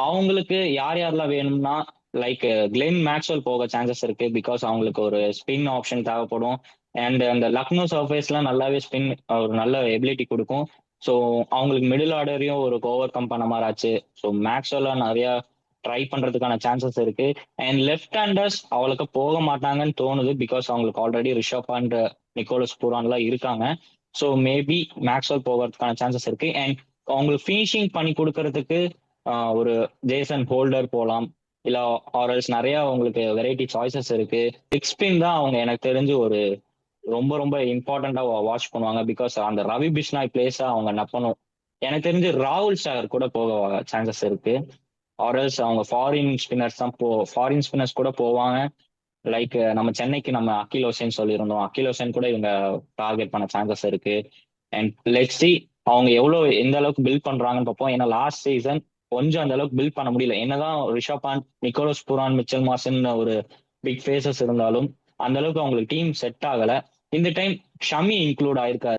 அவங்களுக்கு யார் யாரெல்லாம் வேணும்னா லைக் கிளென் மேக்ஸ்வெல் போக சான்சஸ் இருக்கு. பிகாஸ் அவங்களுக்கு ஒரு ஸ்பின் ஆப்ஷன் தேவைப்படும். அண்ட் அந்த லக்னோ சர்ஃபேஸ்லாம் நல்லாவே ஸ்பின் ஒரு நல்ல எபிலிட்டி கொடுக்கும். ஸோ அவங்களுக்கு மிடில் ஆர்டரையும் ஒரு ஓவர் கம் பண்ண மாதிரி ஆச்சு. ஸோ மேக்ஸ்வெல்லாம் நிறைய ட்ரை பண்றதுக்கான சான்சஸ் இருக்கு. அண்ட் லெஃப்ட் ஹேண்டர்ஸ் அவளுக்கு போக மாட்டாங்கன்னு தோணுது. பிகாஸ் அவங்களுக்கு ஆல்ரெடி ரிஷப் அண்ட் நிக்கோலஸ் பூரான்லாம் இருக்காங்க. ஸோ மேபி மேக்ஸ்வெல் போகிறதுக்கான சான்சஸ் இருக்கு. அண்ட் அவங்களுக்கு ஃபினிஷிங் பண்ணி கொடுக்கறதுக்கு ஒரு ஜேசன் ஹோல்டர் போலாம். இல்ல ஆர்எல்ஸ் நிறைய உங்களுக்கு வெரைட்டி சாய்ஸஸ் இருக்கு. பிக் ஸ்பின் தான் அவங்க எனக்கு தெரிஞ்சு ஒரு ரொம்ப ரொம்ப இம்பார்ட்டண்டா வாட்ச் பண்ணுவாங்க. பிகாஸ் அந்த ரவி பிஷ்னாய் பிளேஸ அவங்க நப்பணும். எனக்கு தெரிஞ்சு ராகுல் சாகர் கூட போக சான்சஸ் இருக்கு. ஆர்எல்ஸ் அவங்க ஃபாரின் ஸ்பின்னர்ஸ் கூட போவாங்க. லைக் நம்ம சென்னைக்கு நம்ம அகில் ஹோசேன் சொல்லியிருந்தோம். அகில் ஹோசேன் கூட இவங்க டார்கெட் பண்ண சான்சஸ் இருக்கு. அண்ட் லெட்ஸ் சி அவங்க எந்த அளவுக்கு பில்ட் பண்றாங்கன்னு பார்ப்போம். ஏன்னா லாஸ்ட் சீசன் கொஞ்சம் அந்த அளவுக்கு பில்ட் பண்ண முடியல. என்னதான் Rishabh Pant, Nicholas Pooran, Mitchell மார்சன் ஒரு பிக் ஃபேஸஸ் இருந்தாலும் அந்த அளவுக்கு அவங்களுக்கு டீம் செட் ஆகல. இந்த டைம் ஷமி இன்க்ளூட் ஆயிருக்காரு.